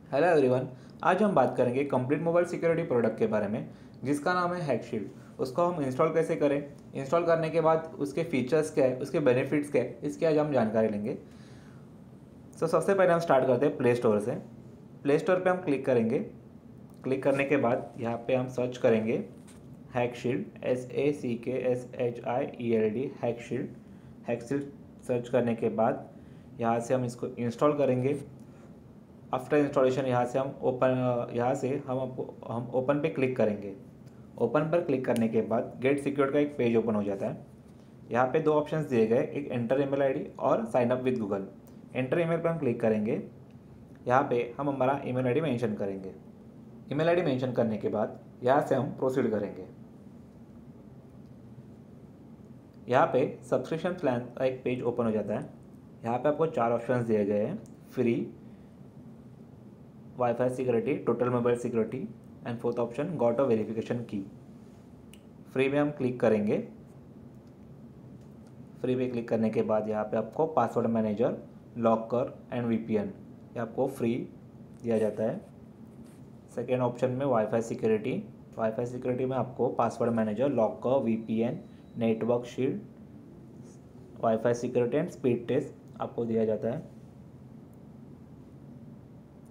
Hello everyone. आज हम बात करेंगे कंप्लीट मोबाइल सिक्योरिटी प्रोडक्ट के बारे में जिसका नाम है हैकशील्ड। उसको हम इंस्टॉल कैसे करें, इंस्टॉल करने के बाद उसके फीचर्स क्या है, उसके बेनिफिट्स क्या है, इसकी आज हम जानकारी लेंगे। सबसे पहले हम स्टार्ट करते हैं प्ले स्टोर से। प्ले स्टोर पे हम क्लिक करेंगे। क्लिक करने के बाद यहाँ पे हम सर्च करेंगे हैकशील्ड, HACKSHIELD हैकशील्ड। हैकशील्ड सर्च करने के बाद यहाँ से हम इसको इंस्टॉल करेंगे। आफ्टर इंस्टॉलेशन यहाँ से हम ओपन पे क्लिक करेंगे। ओपन पर क्लिक करने के बाद गेट सिक्योर्ड का एक पेज ओपन हो जाता है। यहाँ पे दो ऑप्शंस दिए गए, एक एंटर ईमेल आईडी और sign up with Google. Enter email पर हम क्लिक करेंगे। यहाँ पे हम हमारा ईमेल आईडी मेंशन करेंगे। ईमेल आईडी मेंशन करने के बाद यहाँ से हम प्रोसीड करेंगे। यहाँ पे सब्सक्रिप्शन प्लान का एक पेज ओपन हो जाता है। यहाँ पे आपको चार ऑप्शंस दिए गए हैं, free, wifi security, total mobile security and fourth option got a verification की। फ्री में हम क्लिक करेंगे। फ्री पे क्लिक करने के बाद यहाँ पे आपको password manager, locker and VPN ये आपको फ्री दिया जाता है। सेकेंड ऑप्शन में वाईफाई सिक्योरिटी। वाईफाई सिक्योरिटी में आपको password manager, locker, VPN, network shield, wifi security and speed test आपको दिया जाता है।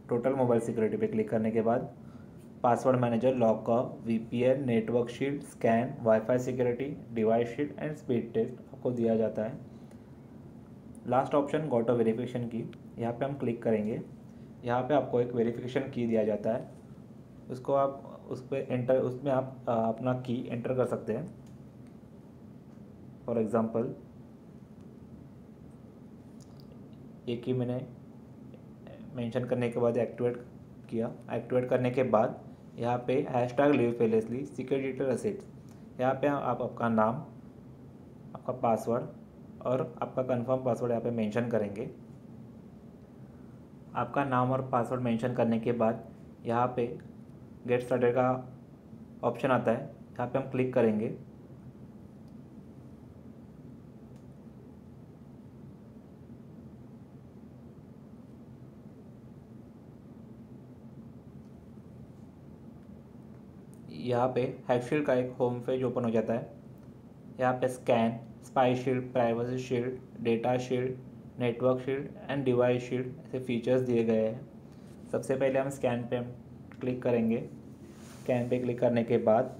टोटल मोबाइल सिक्योरिटी पे क्लिक करने के बाद password manager, locker, VPN, network shield, scan, wifi security, device shield and speed test आपको दिया जाता है। Last option got a verification की, यहाँ पे हम क्लिक करेंगे। यहाँ पे आपको एक वेरिफिकेशन की दिया जाता है। उसको आप उस पर एंटर उसमें आप अपना की एंटर कर सकते हैं। फॉर एग्ज़ाम्पल एक ही मैंने मेंशन करने के बाद एक्टिवेट किया। एक्टिवेट करने के बाद यहाँ पे hashtag live fearlessly secure digital assets, यहाँ पे आप आपका नाम, आपका पासवर्ड और आपका कंफर्म पासवर्ड यहाँ पे मेंशन करेंगे। आपका नाम और पासवर्ड मेंशन करने के बाद यहाँ पे गेट स्टार्टेड का ऑप्शन आता है, यहाँ पे हम क्लिक करेंगे। यहाँ पे हैकशील्ड का एक होम पेज ओपन हो जाता है। यहाँ पे scan, spy shield, privacy shield, data shield, network shield and device shield ऐसे फीचर्स दिए गए हैं। सबसे पहले हम स्कैन पे क्लिक करेंगे। स्कैन पे क्लिक करने के बाद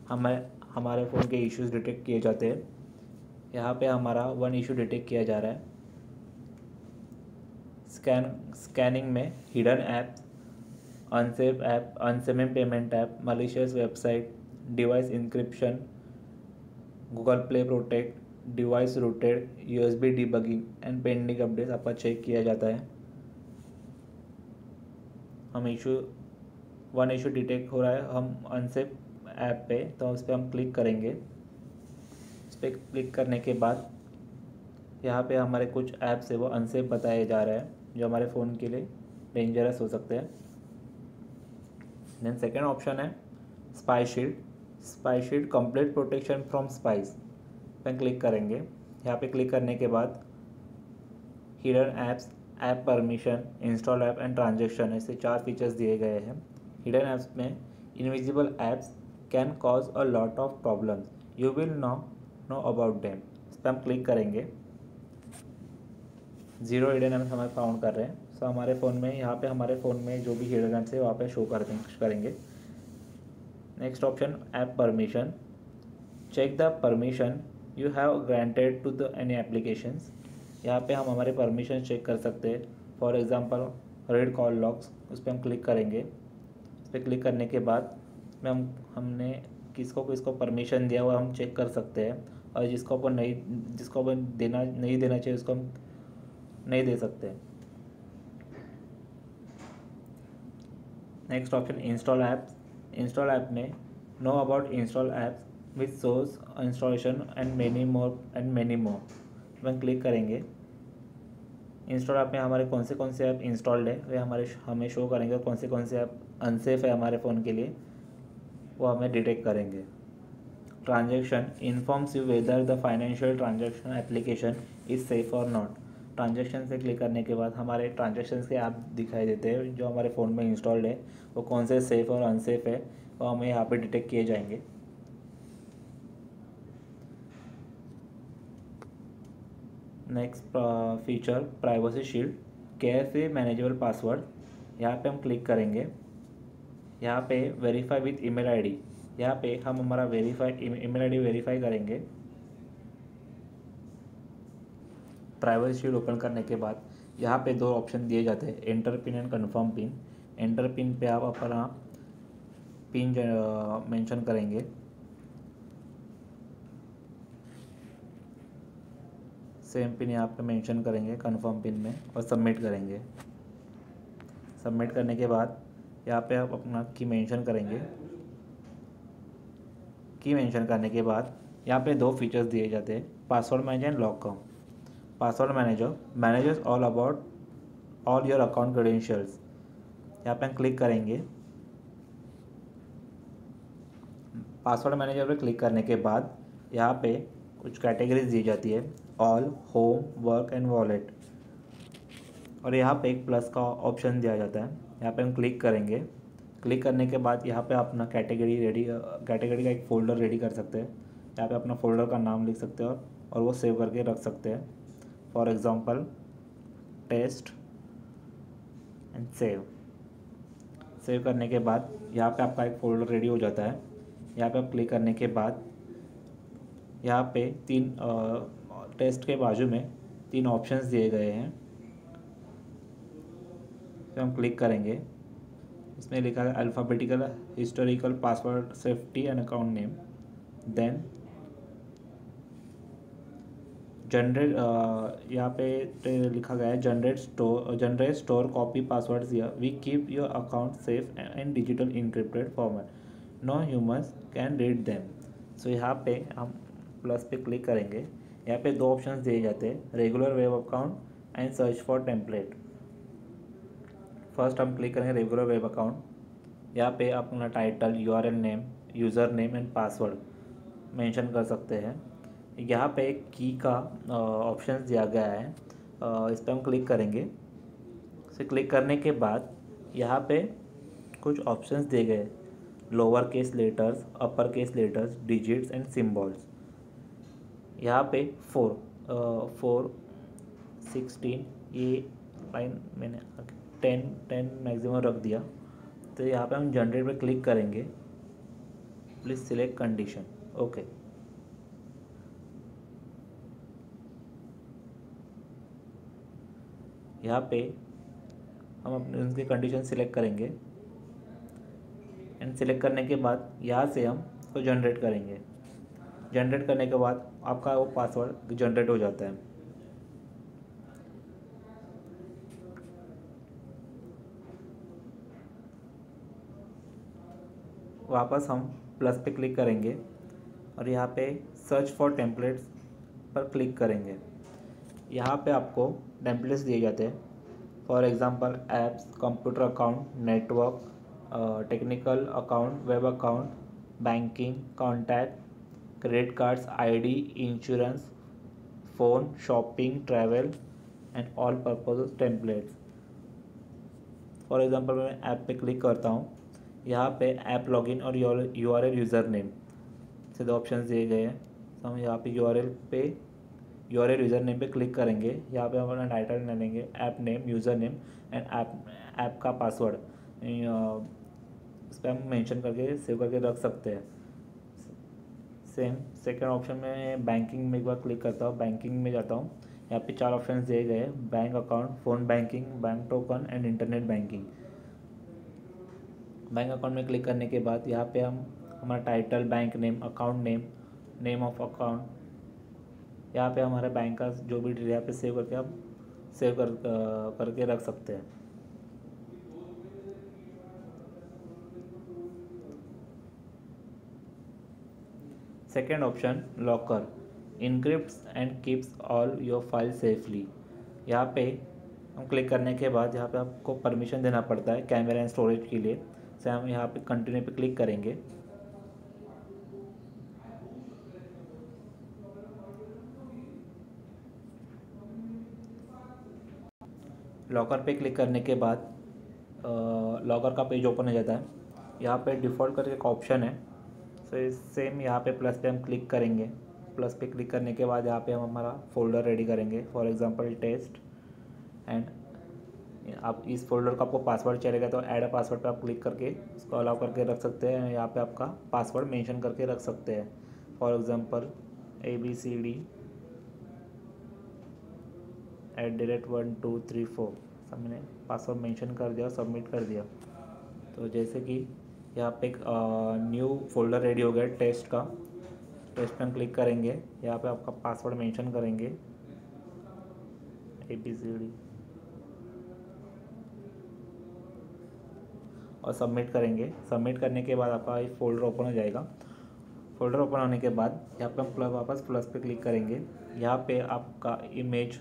हमारे फ़ोन के इश्यूज डिटेक्ट किए जाते हैं। यहाँ पे हमारा वन इशू डिटेक्ट किया जा रहा है। स्कैनिंग में hidden apps, unsafe app, unsafe payment app, malicious website, device encryption, Google Play Protect, device rooted, USB debugging and pending updates आपका चेक किया जाता है। वन इशू डिटेक्ट हो रहा है, हम अनसेफ ऐप पे, तो उस पर हम क्लिक करेंगे। उस पर क्लिक करने के बाद यहाँ पे हमारे कुछ ऐप्स है वो अनसेफ बताए जा रहे हैं, जो हमारे फ़ोन के लिए डेंजरस हो सकते हैं। देन सेकेंड ऑप्शन है spy shield. Spy shield complete protection from spice पे क्लिक करेंगे। यहाँ पे क्लिक करने के बाद hidden apps, app permission, install app and transaction ऐसे चार फीचर्स दिए गए हैं। हिडन ऐप्स में invisible apps can cause a lot of problems, you will know about them. इस पर हम क्लिक करेंगे। जीरो हिडन ऐप्स हमारे फाउंड कर रहे हैं। सो हमारे फ़ोन में यहाँ पे हमारे फ़ोन में जो भी हिडन ऐप्स है वहाँ पे शो करेंगे। Next option app permission, check the permission you have granted to the any applications. यहाँ पे हम हमारे परमिशन चेक कर सकते हैं। For example read call logs, उस पर हम क्लिक करेंगे। उस पर क्लिक करने के बाद में हमने किसको किसको परमिशन दिया हुआ हम चेक कर सकते हैं, और जिसको अपन नहीं देना चाहिए उसको हम नहीं दे सकते। Next option install apps. Install app में know about install apps with source installation and many more अपन क्लिक करेंगे। इंस्टॉल ऐप में हमारे कौन से ऐप इंस्टॉल्ड है वे हमें शो करेंगे, और कौन से ऐप अनसेफ है हमारे फ़ोन के लिए वो हमें डिटेक्ट करेंगे। Transaction informs you whether the financial transaction application is safe और नॉट। ट्रांजेक्शन से क्लिक करने के बाद हमारे ट्रांजेक्शन के ऐप दिखाई देते हैं जो हमारे फ़ोन में इंस्टॉल्ड है, वो कौन से सेफ़ और अनसेफ है वो हमें यहाँ पे डिटेक्ट किए जाएंगे। Next feature privacy shield, carefree manageable password, यहाँ पे हम क्लिक करेंगे। यहाँ पे वेरीफाई विथ ईमेल आईडी, यहाँ पे हम हमारा ईमेल आईडी वेरीफाई करेंगे। प्राइवेसी शील्ड ओपन करने के बाद यहाँ पे दो ऑप्शन दिए जाते हैं, enter pin and confirm pin. Enter pin पे आप अपना पिन मेंशन करेंगे। सेम पिन यहाँ पे मेंशन करेंगे कंफर्म पिन में और सबमिट करेंगे। सबमिट करने के बाद यहाँ पे आप अपना की मेंशन करेंगे। की मेंशन करने के बाद यहाँ पे दो फीचर्स दिए जाते हैं, password manager and lock come. Password manager manages all about all your account credentials, यहाँ पे हम क्लिक करेंगे। पासवर्ड मैनेजर पे क्लिक करने के बाद यहाँ पे कुछ कैटेगरीज दी जाती है, all, home, work and wallet, और यहाँ पे एक प्लस का ऑप्शन दिया जाता है। यहाँ पे हम क्लिक करेंगे। क्लिक करने के बाद यहाँ पे अपना कैटेगरी का एक फ़ोल्डर रेडी कर सकते हैं। यहाँ पे अपना फ़ोल्डर का नाम लिख सकते हैं और वो सेव करके रख सकते हैं। For example test and save करने के बाद यहाँ पे आपका एक फ़ोल्डर रेडी हो जाता है। यहाँ पे आप क्लिक करने के बाद यहाँ पे तीन टेस्ट के बाजू में तीन ऑप्शंस दिए गए हैं, तो हम क्लिक करेंगे। इसमें लिखा है alphabetical, historical, password, safety and account name. Then generate, यहाँ पे लिखा गया है generate store copy passwords here, we keep your account safe and digital encrypted format, no humans can read them. So यहाँ पे हम प्लस पे क्लिक करेंगे। यहाँ पे दो ऑप्शंस दिए जाते हैं, regular web account and search for template. First हम क्लिक करेंगे रेगुलर वेब अकाउंट। यहाँ पे अपना title, URL name, user name and password mention कर सकते हैं। यहाँ पे एक की का ऑप्शन दिया गया है, इस पर हम क्लिक करेंगे। इसे क्लिक करने के बाद यहाँ पे कुछ ऑप्शंस दिए गए, lower case letters, upper case letters, digits and symbols. यहाँ पे 4 16 ये लाइन मैंने 10 मैक्सिमम रख दिया। तो यहाँ पे हम जनरेट पे क्लिक करेंगे। Please select condition, okay. यहाँ पे हम अपने उनकी कंडीशन सिलेक्ट करेंगे एंड सिलेक्ट करने के बाद यहाँ से हम उसको जनरेट करेंगे। जनरेट करने के बाद आपका वो पासवर्ड जनरेट हो जाता है। वापस हम प्लस पे क्लिक करेंगे और यहाँ पे सर्च फॉर टेम्पलेट्स पर क्लिक करेंगे। यहाँ पे आपको टेम्पलेट्स दिए जाते हैं, for example apps, computer account, network, technical account, web account, banking, contact, credit cards, ID, insurance, phone, shopping, travel and all purpose templates. For example मैं ऐप पे क्लिक करता हूँ। यहाँ पे ऐप लॉगिन और यूआरएल यूज़र नेम से दो option दिए गए हैं। तो हम यहाँ पे यूआरएल यूज़र नेम पे क्लिक करेंगे। यहाँ पे हम अपना टाइटल डालेंगे, app name, user name and app का पासवर्ड इस पर हम मेंशन करके सेव करके रख सकते हैं। सेम सेकंड ऑप्शन में बैंकिंग में एक बार क्लिक करता हूँ, बैंकिंग में जाता हूँ। यहाँ पे 4 ऑप्शन दिए गए हैं, bank account, phone banking, bank token and internet banking. Bank account में क्लिक करने के बाद यहाँ पे हम हमारा title, bank name, account name, name of account, यहाँ पे हमारे बैंक का जो भी डिटेल यहाँ पे सेव करके हम करके रख सकते हैं। Second option locker, encrypts and keeps all your file safely. यहाँ पे हम क्लिक करने के बाद यहाँ पे आपको परमिशन देना पड़ता है कैमरा एंड स्टोरेज के लिए। से हम यहाँ पे कंटिन्यू पे क्लिक करेंगे। लॉकर पे क्लिक करने के बाद लॉकर का पेज ओपन हो जाता है। यहाँ पे डिफ़ॉल्ट करके एक ऑप्शन है, सो सेम यहाँ पे प्लस पे हम क्लिक करेंगे। प्लस पे क्लिक करने के बाद यहाँ पे हम हमारा फोल्डर रेडी करेंगे, फॉर एग्जांपल टेस्ट। एंड आप इस फोल्डर का आपको पासवर्ड चलेगा तो ऐड अ पासवर्ड पे आप क्लिक करके उसको अलाउ करके रख सकते हैं। यहाँ पे आपका पासवर्ड मेंशन करके रख सकते हैं, फॉर एग्जांपल ABCD@1 2 3 4। सब मैंने पासवर्ड मेंशन कर दिया, सबमिट कर दिया। तो जैसे कि यहाँ पे एक न्यू फोल्डर रेडी हो गया टेस्ट का। टेस्ट पे हम क्लिक करेंगे, यहाँ पे आपका पासवर्ड मेंशन करेंगे ABCD और सबमिट करेंगे। सबमिट करने के बाद आपका एक फ़ोल्डर ओपन हो जाएगा। फ़ोल्डर ओपन होने के बाद यहाँ पे हम वापस प्लस पे क्लिक करेंगे। यहाँ पे आपका image,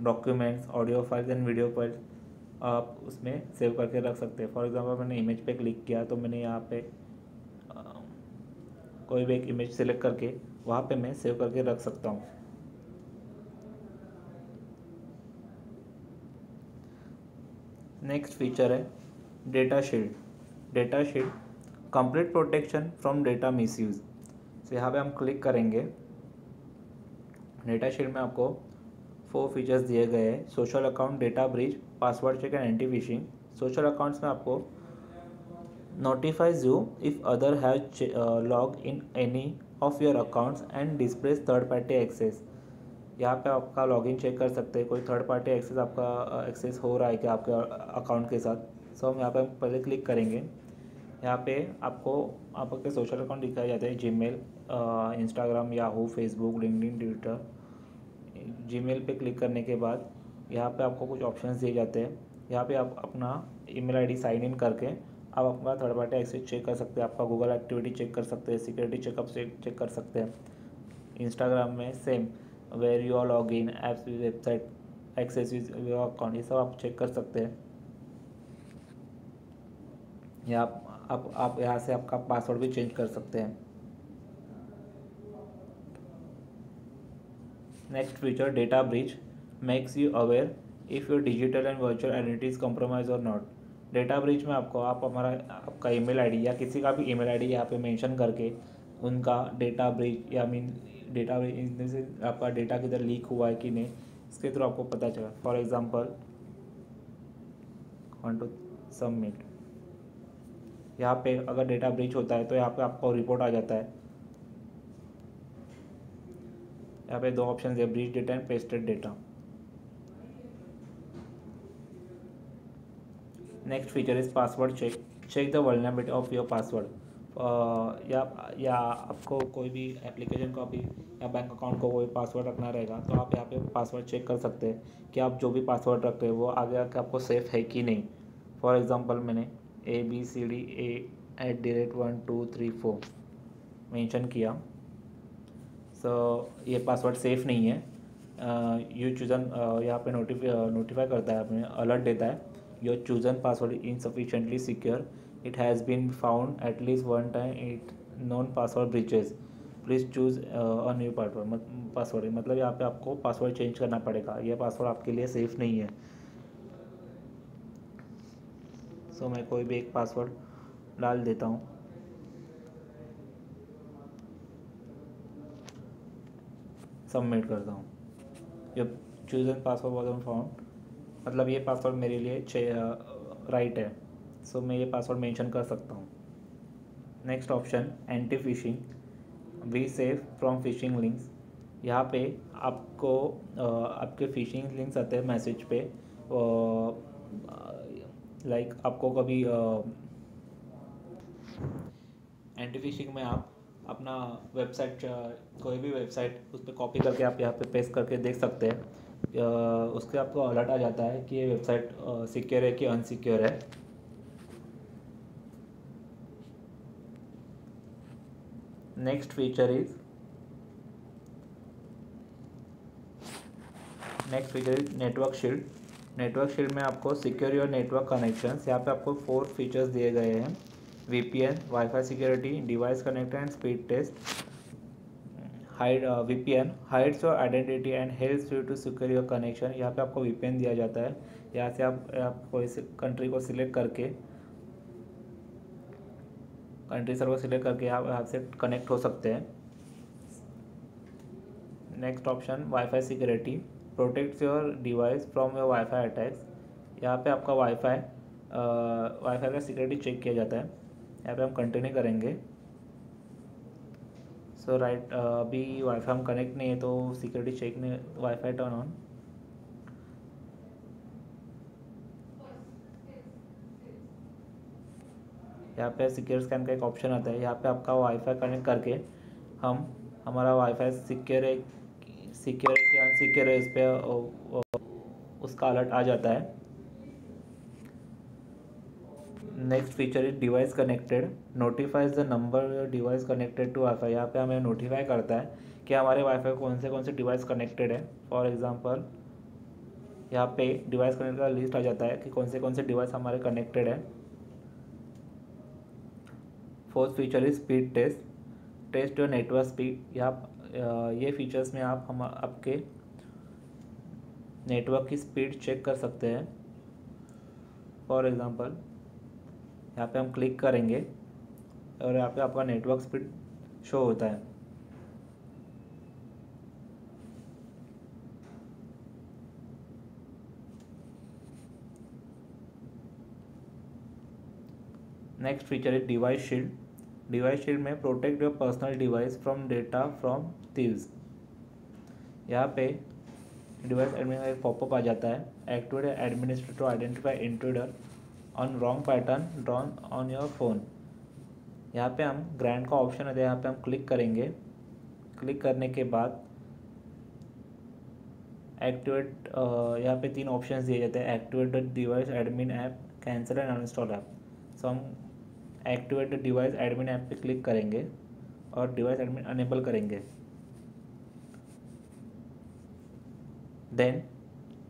documents, audio files and video files आप उसमें सेव करके रख सकते हैं। फॉर एग्जांपल मैंने इमेज पे क्लिक किया तो मैंने यहाँ पे कोई भी एक इमेज सेलेक्ट करके वहाँ पे मैं सेव करके रख सकता हूँ। नेक्स्ट फीचर है data shield. Data shield complete protection from data misuse. तो यहाँ पे हम क्लिक करेंगे। डेटा शील्ड में आपको 4 फीचर्स दिए गए हैं: social account, data breach, password check and anti phishing. Social accounts में आपको notifies you if other have logged in any of your accounts and displays third party access। यहाँ पे आपका लॉगिन चेक कर सकते हैं, कोई थर्ड पार्टी एक्सेस आपका एक्सेस हो रहा है क्या आपके अकाउंट के साथ। सो हम यहाँ पे पहले क्लिक करेंगे। यहाँ पे आपको आपके सोशल अकाउंट दिखाए जाते हैं: Gmail, Instagram, Yahoo, Facebook, LinkedIn, Twitter. Gmail पे क्लिक करने के बाद यहाँ पे आपको कुछ ऑप्शंस दिए जाते हैं। यहाँ पे आप अपना ईमेल आईडी साइन इन करके आप अपना थर्ड पार्टी एक्सेस चेक कर सकते हैं, आपका गूगल एक्टिविटी चेक कर सकते हैं, सिक्योरिटी चेकअप चेक कर सकते हैं। इंस्टाग्राम में same, where you are log in, apps, website access your account, ये सब आप चेक कर सकते हैं। या आप यहाँ से आपका पासवर्ड भी चेंज कर सकते हैं। Next feature data breach makes you aware if your digital and virtual identity is compromise और नॉट। डेटा ब्रीच में आप आपका ईमेल आईडी या किसी का भी ईमेल आईडी यहाँ पे मेंशन करके उनका डेटा ब्रीच या डेटा ब्रीच से आपका डेटा किधर लीक हुआ है कि नहीं, इसके थ्रू आपको पता चला। For example want to submit, यहाँ पे अगर डेटा ब्रीच होता है तो यहाँ पे आपको रिपोर्ट आ जाता है। यहाँ पे 2 ऑप्शन है, breach data and pasted data. Next feature is password check. Check the vulnerability of your password. या आपको कोई भी एप्लीकेशन को अभी या बैंक अकाउंट को कोई पासवर्ड रखना रहेगा तो आप यहाँ पे पासवर्ड चेक कर सकते हैं कि आप जो भी पासवर्ड रखते हैं वो आगे आके आपको सेफ है कि नहीं। फॉर एग्जांपल मैंने ABCD@1 2 3 4 मेंशन किया, सो ये पासवर्ड सेफ़ नहीं है। यू चूजन यहाँ पे नोटिफाई करता है, अपने अलर्ट देता है, your chosen password insufficiently secure, it has been found at least 1 time it known password breaches, please choose a new password. मतलब यहाँ पे आपको पासवर्ड चेंज करना पड़ेगा, यह पासवर्ड आपके लिए सेफ़ नहीं है। सो मैं कोई भी एक पासवर्ड डाल देता हूँ। सबमिट करता हूँ। जब चूजन पासवर्ड वॉज फाउंड, मतलब ये पासवर्ड मेरे लिए राइट है, सो मैं ये पासवर्ड मेंशन कर सकता हूँ। Next option anti fishing, be safe from fishing links. यहाँ पे आपको आपके फिशिंग लिंक्स आते हैं मैसेज पे, लाइक आपको कभी एंटी फिशिंग में आप अपना वेबसाइट, कोई भी वेबसाइट उस पर कॉपी करके आप यहाँ पे पेस्ट करके देख सकते हैं। उसके आपको अलर्ट आ जाता है कि ये वेबसाइट सिक्योर है कि अनसिक्योर है। Next feature is network shield. Network shield में आपको सिक्योर योर नेटवर्क कनेक्शंस, यहाँ पे आपको 4 फीचर्स दिए गए हैं: VPN, wifi security, device connector and speed test. Hide VPN hides your identity and helps you to secure your connection. यहाँ पे आपको VPN दिया जाता है। यहाँ से आप कोई कंट्री को सिलेक्ट करके, कंट्री सर्वर सिलेक्ट करके आप यहाँ से कनेक्ट हो सकते हैं। Next option wifi security protects your device from your wifi attacks. यहाँ पे आपका वाईफाई का सिक्योरिटी चेक किया जाता है। यहाँ पे हम कंटिन्यू करेंगे। सो राइट, अभी वाईफाई हम कनेक्ट नहीं है तो सिक्योरिटी चेक नहीं, वाईफाई टर्न ऑन। यहाँ पे सिक्योर स्कैन का एक ऑप्शन आता है। यहाँ पे आपका वाईफाई कनेक्ट करके हम हमारा वाईफाई सिक्योर है कि अनसिक्योर है, इस पर उसका अलर्ट आ जाता है। Next feature is device connected notifies the number device connected to wifi. यहाँ पे हमें नोटिफाई करता है कि हमारे वाईफाई कौन से डिवाइस कनेक्टेड है। फॉर एग्जांपल यहाँ पे डिवाइस कनेक्ट का लिस्ट आ जाता है कि कौन से डिवाइस हमारे कनेक्टेड है। Fourth feature is speed test your network speed. ये फीचर्स में आप आपके नेटवर्क की स्पीड चेक कर सकते हैं। फॉर एग्जांपल यहाँ पे हम क्लिक करेंगे और यहाँ पे आपका नेटवर्क स्पीड शो होता है। नेक्स्ट फीचर है डिवाइस शील्ड में protect your personal device from data from thieves. यहाँ पे डिवाइस एडमिन का एक पॉपअप आ जाता है। Activate administrator to identify intruder on wrong pattern drawn on your phone. यहाँ पे हम ग्रांट का ऑप्शन है, यहाँ पे हम क्लिक करेंगे। क्लिक करने के बाद एक्टिवेट, यहाँ पे 3 ऑप्शन दिए जाते हैं। Activate the device admin app, cancel and uninstall app. So हम activate the device admin app पे क्लिक करेंगे और डिवाइस एडमिन अनेबल करेंगे। देन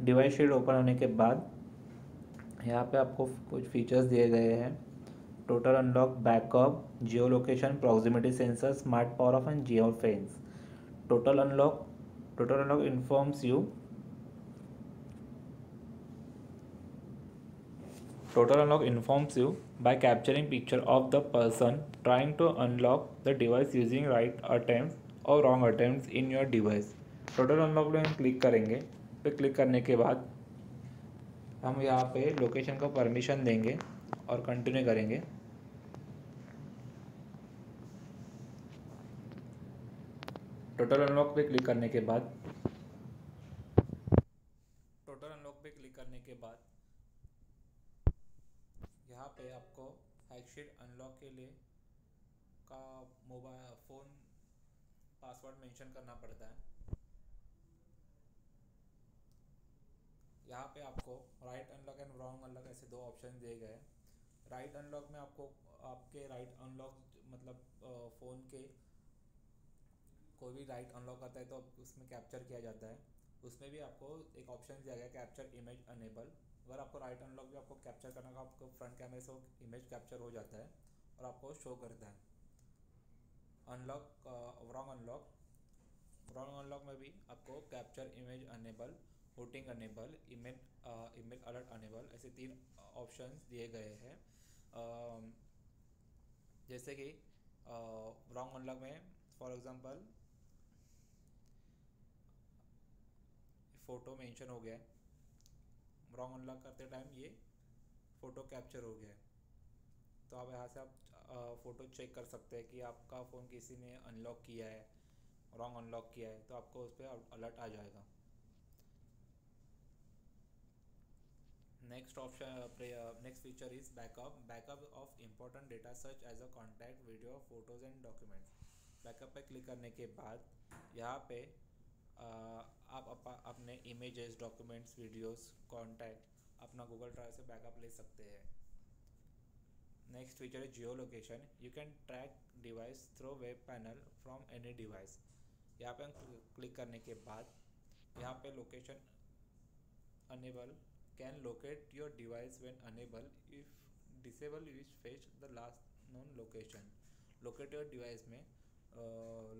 डिवाइस शील्ड ओपन होने के बाद यहाँ पे आपको कुछ फीचर्स दिए गए हैं। Total unlock, backup, Jio location, proximity sensor, smart power of and Jio fence. Total unlock informs you by capturing picture of the person trying to unlock the device using right attempts or wrong attempts in your device। Total unlock में हम click करेंगे। पे click करने के बाद हम यहाँ पे लोकेशन को परमिशन देंगे और कंटिन्यू करेंगे। टोटल अनलॉक पे क्लिक करने के बाद यहाँ पे आपको हैकशीट अनलॉक के लिए का मोबाइल फ़ोन पासवर्ड मेंशन करना पड़ता है। यहाँ पे आपको right unlock and wrong unlock ऐसे 2 ऑप्शन दिए गए हैं। राइट अनलॉक में आपको आपके राइट अनलॉक मतलब फ़ोन के कोई भी राइट अनलॉक करता है तो उसमें कैप्चर किया जाता है। उसमें भी आपको एक ऑप्शन दिया गया कैप्चर इमेज अनेबल। अगर आपको राइट अनलॉक भी आपको कैप्चर करना होगा, आपको फ्रंट कैमरे से इमेज कैप्चर हो जाता है और आपको शो करता है। रॉन्ग अनलॉक में भी आपको capture image enable, voting enable, email alert enable ऐसे 3 ऑप्शंस दिए गए हैं। जैसे कि रॉन्ग अनलॉक में फॉर एग्जांपल फ़ोटो मेंशन हो गया है, रॉन्ग अनलॉक करते टाइम ये फ़ोटो कैप्चर हो गया है, तो आप यहाँ से आप फ़ोटो चेक कर सकते हैं कि आपका फ़ोन किसी ने अनलॉक किया है, रॉन्ग अनलॉक किया है, तो आपको उस पर अलर्ट आ जाएगा। Next feature is backup of important data such as a contact, video, photos and documents. Backup पे क्लिक करने के बाद यहाँ पे आप अपने इमेजेस, डॉक्यूमेंट्स, वीडियोस, कॉन्टैक्ट अपना गूगल ड्राइव से बैकअप ले सकते हैं। नेक्स्ट फीचर है geo location. You can track device through web panel from any device. यहाँ पे हम क्लिक करने के बाद यहाँ पे location enable can locate your device when enable, if disable is fetch the last known location. Locate your device में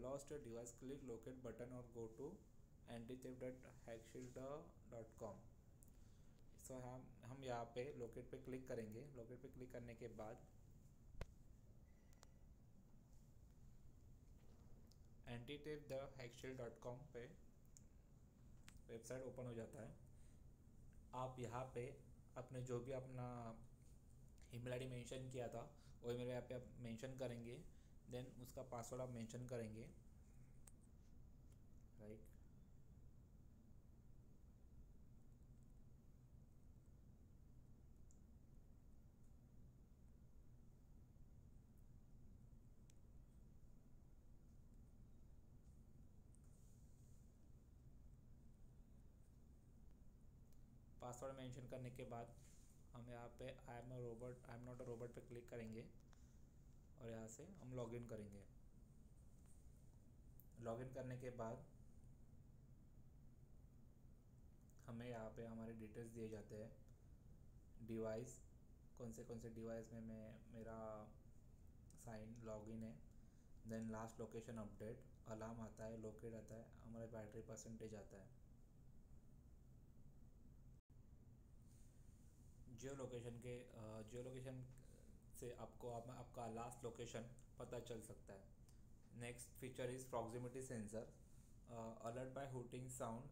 lost your device, click locate button और गो टू antichip.hackshield.com। सो हम यहाँ पे लोकेट पे क्लिक करेंगे। लोकेट पे click करने के बाद antichip.hackshield.com पे वेबसाइट ओपन हो जाता है। आप यहाँ पे अपने जो भी अपना ईमेल आईडी मेंशन किया था वो ईमेल यहाँ पे आप मेंशन करेंगे। देन उसका पासवर्ड आप मेंशन करेंगे, राइट। पासवर्ड मेंशन करने के बाद हम यहाँ पे I am not a robot पे क्लिक करेंगे और यहाँ से हम लॉगिन करेंगे। लॉगिन करने के बाद हमें यहाँ पे हमारे डिटेल्स दिए जाते हैं। डिवाइस कौन से डिवाइस में मेरा साइन लॉगिन है। Then last location update, alarm आता है, लोकेट आता है, हमारा बैटरी परसेंटेज आता है। जियो लोकेशन से आपको आपका लास्ट लोकेशन पता चल सकता है। Next feature is proximity sensor, alert by hooting sound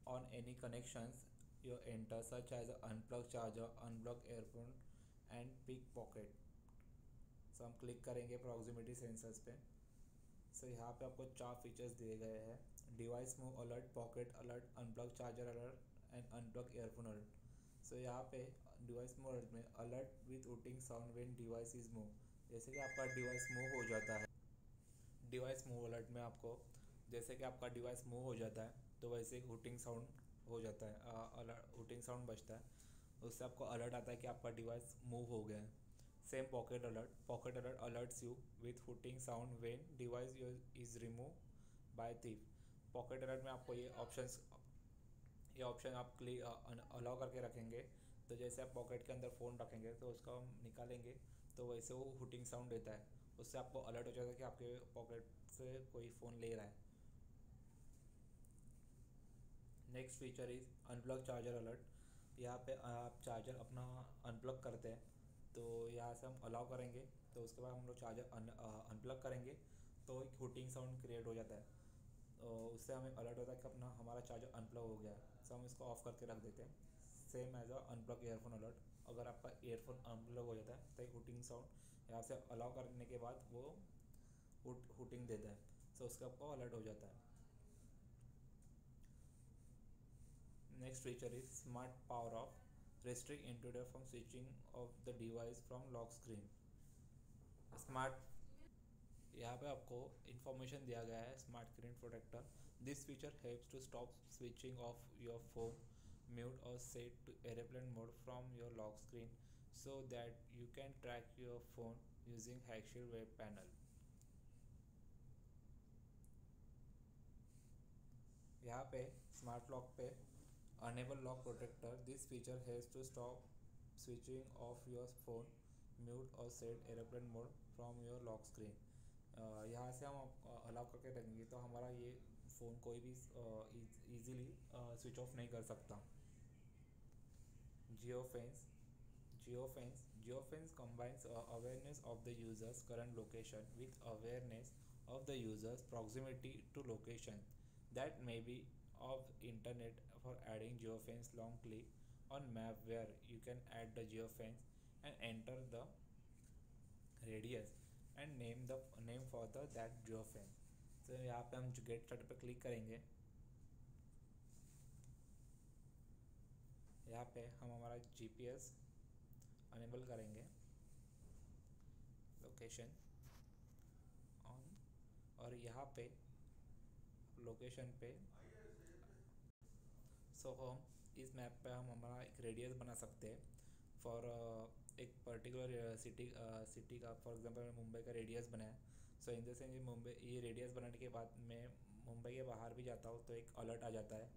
on any connections you enter such as unplug charger, unplug earphone and pick pocket. So हम क्लिक करेंगे प्रॉक्सिमिटी सेंसर्स पे। सो यहाँ पे आपको 4 फीचर्स दिए गए हैं: device move alert, pocket alert, unplug charger alert and unplug earphone alert. So यहाँ पे डिवाइस मूव अलर्ट में alert with hooting sound when device is move, जैसे कि आपका डिवाइस मूव हो जाता है। डिवाइस मूव अलर्ट में आपको जैसे कि आपका डिवाइस मूव हो जाता है तो वैसे एक हुटिंग साउंड हो जाता है, अलर्ट हुटिंग साउंड बजता है। उससे आपको अलर्ट आता है कि आपका डिवाइस मूव हो गया है। Same pocket alert alerts you with hooting sound when device is remove by thief. Pocket alert में आपको ये ऑप्शन आप अलाउ करके रखेंगे। तो जैसे आप पॉकेट के अंदर फ़ोन रखेंगे तो उसको हम निकालेंगे तो वैसे वो हुटिंग साउंड देता है। उससे आपको अलर्ट हो जाता है कि आपके पॉकेट से कोई फ़ोन ले रहा है। Next feature is unplug charger alert. यहाँ पे आप चार्जर अपना अनप्लग करते हैं तो यहाँ से हम अलाउ करेंगे, तो उसके बाद हम लोग चार्जर अनप्लग करेंगे तो एक हुटिंग साउंड क्रिएट हो जाता है। तो उससे हमें अलर्ट होता है कि हमारा चार्जर अनप्लग हो गया है। सो हम इसको ऑफ करके रख देते हैं। Same as a unplug earphone alert, अगर आपका एयरफोन अनप्लग हो जाता है तो एक हुटिंग साउंड यहाँ से अलाउ करने के बाद वो हुटिंग देता है। सो उसका आपको अलर्ट हो जाता है। Next feature is smart power off. Restrict intruder from switching off the device from lock screen. Smart यहाँ पे आपको इंफॉर्मेशन दिया गया है smart screen protector. This feature helps to stop switching off your phone, mute और set to airplane mode from your lock screen so that you can track your phone using HackShield web panel. यहाँ पे smart lock पे Enable Lock Protector. This feature helps to stop switching off your phone, mute or set airplane mode from your lock screen. यहाँ से हम allow करके रखेंगे तो हमारा ये फ़ोन कोई भी ईजीली स्विच ऑफ नहीं कर सकता। Geofence combines awareness of the user's current location with awareness of the user's proximity to location that may be of internet. For adding geofence, long click on map where you can add the geofence and enter the radius and name for that geofence. तो यहाँ पे हम get start पे click करेंगे। यहाँ पे हम हमारा GPS अनेबल करेंगे, लोकेशन ऑन, और यहाँ पे लोकेशन पे हम इस मैप पे हम हमारा एक रेडियस बना सकते हैं फॉर एक पर्टिकुलर सिटी का। फॉर एग्जांपल मैं मुंबई का रेडियस बनाया। सो इन द सेंस ये रेडियस बनाने के बाद मैं मुंबई के बाहर भी जाता हूँ तो एक अलर्ट आ जाता है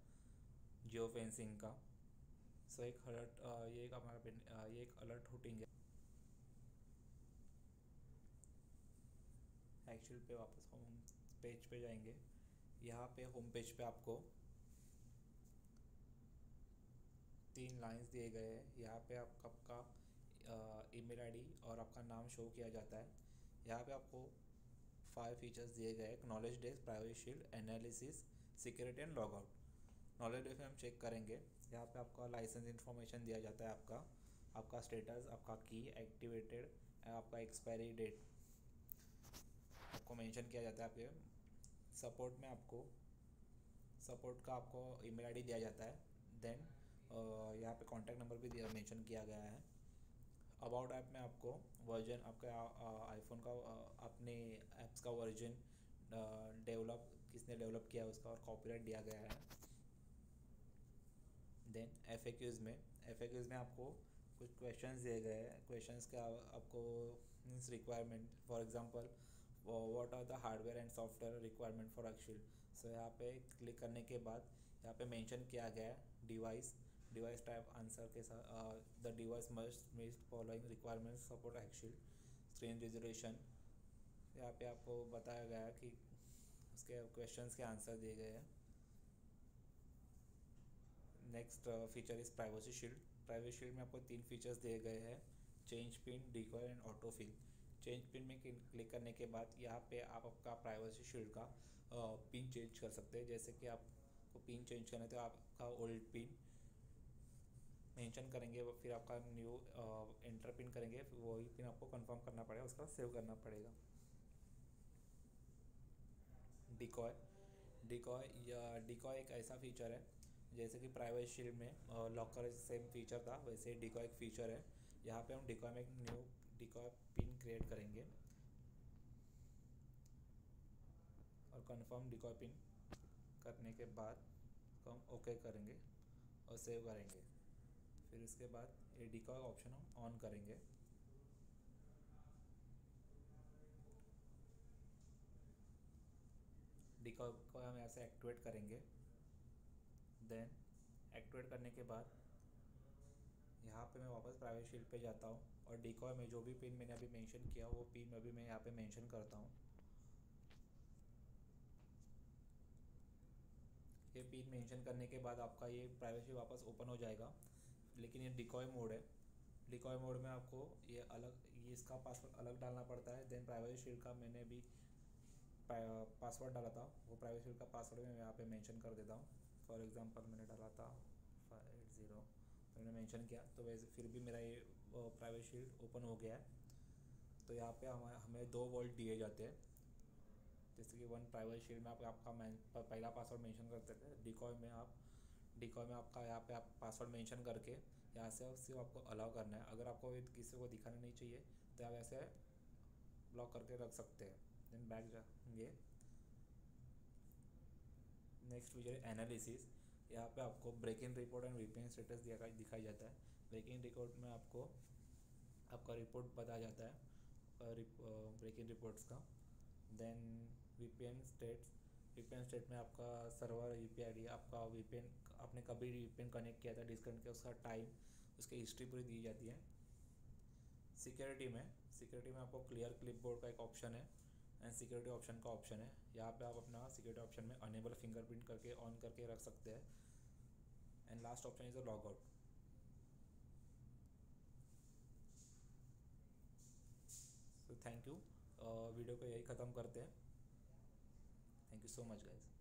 जियो फेंसिंग का। सो एक अलर्ट ये एक अलर्ट हुटिंग है। एक्चुअल पे वापस होम पेज पे जाएंगे। यहाँ पे होम पेज पे आपको 3 लाइंस दिए गए हैं। यहाँ पे आपका ईमेल आईडी और आपका नाम शो किया जाता है। यहाँ पे आपको 5 फीचर्स दिए गए हैं: knowledge base, privacy shield, analysis, security and log out. Knowledge base में हम चेक करेंगे। यहाँ पे आपका लाइसेंस इन्फॉर्मेशन दिया जाता है, आपका स्टेटस, आपका की एक्टिवेटेड, आपका एक्सपायरी डेट आपको मेंशन किया जाता है। आपके सपोर्ट का आपको ईमेल आईडी दिया जाता है। देन यहाँ पे कॉन्टैक्ट नंबर भी दिया मेंशन किया गया है। अबाउट ऐप में आपको वर्जन, आपका आईफोन का अपने ऐप्स का वर्जन किसने डेवलप किया है उसका, और कॉपीराइट दिया गया है। देन एफ ए क्यूज़ में आपको कुछ क्वेश्चंस दिए गए हैं। क्वेश्चंस के आपको means requirement, for example what are the hardware and software requirement for actual. So यहाँ पे क्लिक करने के बाद यहाँ पे मेंशन किया गया है डिवाइस टाइप आंसर के साथ the device must meet following requirements support actual. Screen resolution यहाँ पे आपको बताया गया है कि उसके क्वेश्चंस के आंसर दिए गए हैं। Next feature is privacy shield में आपको 3 फीचर्स दिए गए हैं: change pin, decoy and autofill. Change pin में क्लिक करने के बाद यहाँ पे आप आपका प्राइवेसी शील्ड का पिन चेंज कर सकते हैं। जैसे कि आपको पिन चेंज करना है तो आपका ओल्ड पिन मेंशन करेंगे, फिर आपका न्यू एंटर पिन करेंगे, फिर वही पिन आपको कंफर्म करना पड़ेगा, उसका सेव करना पड़ेगा। डिकॉय एक ऐसा फीचर है, जैसे कि प्राइवेट शील्ड में लॉकर सेम फीचर था, वैसे डिकॉय एक फीचर है। यहाँ पे हम डिकॉय में एक न्यू डिकॉय पिन क्रिएट करेंगे और कंफर्म डिकॉय पिन करने के बाद हम ओके करेंगे और सेव करेंगे। फिर उसके बाद ये डिकॉय ऑप्शन हम ऑन करेंगे। डिकॉय को हम ऐसे एक्टिवेट करेंगे। देन एक्टिवेट करने के बाद यहाँ पे मैं वापस प्राइवेट शील्ड पे जाता हूँ और डिकॉय में जो भी पिन मैंने अभी मेंशन किया वो पिन अभी मैं यहाँ पे मेंशन करता हूँ। ये पिन मेंशन करने के बाद आपका ये प्राइवेसी वापस ओपन हो जाएगा। लेकिन ये डिकॉय मोड है। डिकॉय मोड में आपको ये इसका पासवर्ड अलग डालना पड़ता है। देन प्राइवेसी शील्ड का मैंने भी पासवर्ड डाला था, वो प्राइवेसी शील्ड का पासवर्ड मैं यहाँ पे मेंशन कर देता हूँ। फॉर एग्जांपल मैंने डाला था 580, मैंने मेंशन किया, तो वैसे फिर भी मेरा ये प्राइवेसी शील्ड ओपन हो गया है। तो यहाँ पे हमें 2 वोल्ट दिए जाते हैं। जैसे कि प्राइवेसी शील्ड में आपका पहला पासवर्ड मेंशन करते थे, डिकॉय में आपका यहाँ पे आप पासवर्ड मेंशन करके यहाँ से सिर्फ आपको अलाउ करना है। अगर आपको किसी को दिखाना नहीं चाहिए तो आप ऐसे ब्लॉक करके रख सकते हैं। देन बैक जाएंगे। नेक्स्ट फीचर है एनालिसिस। यहाँ पे आपको breaking report and VPN status दिखाई जाता है। ब्रेकिंग रिपोर्ट में आपका रिपोर्ट बताया जाता है ब्रेकिंग रिपोर्ट्स का। देन वीपीएन स्टेट में आपका सर्वर यूपी आईडी, आपका वीपीएन आपने कभी वीपीएन कनेक्ट किया था, डिस्कनेक्ट किया, उसका टाइम, उसकी हिस्ट्री पूरी दी जाती है। सिक्योरिटी में आपको क्लियर क्लिपबोर्ड का एक ऑप्शन है एंड सिक्योरिटी ऑप्शन का ऑप्शन है। यहाँ पे आप अपना सिक्योरिटी ऑप्शन में अनेबल फिंगरप्रिंट करके ऑन करके रख सकते हैं। And last option is a log out. So thank you. Video को यही ख़त्म करते हैं। Thank you so much guys.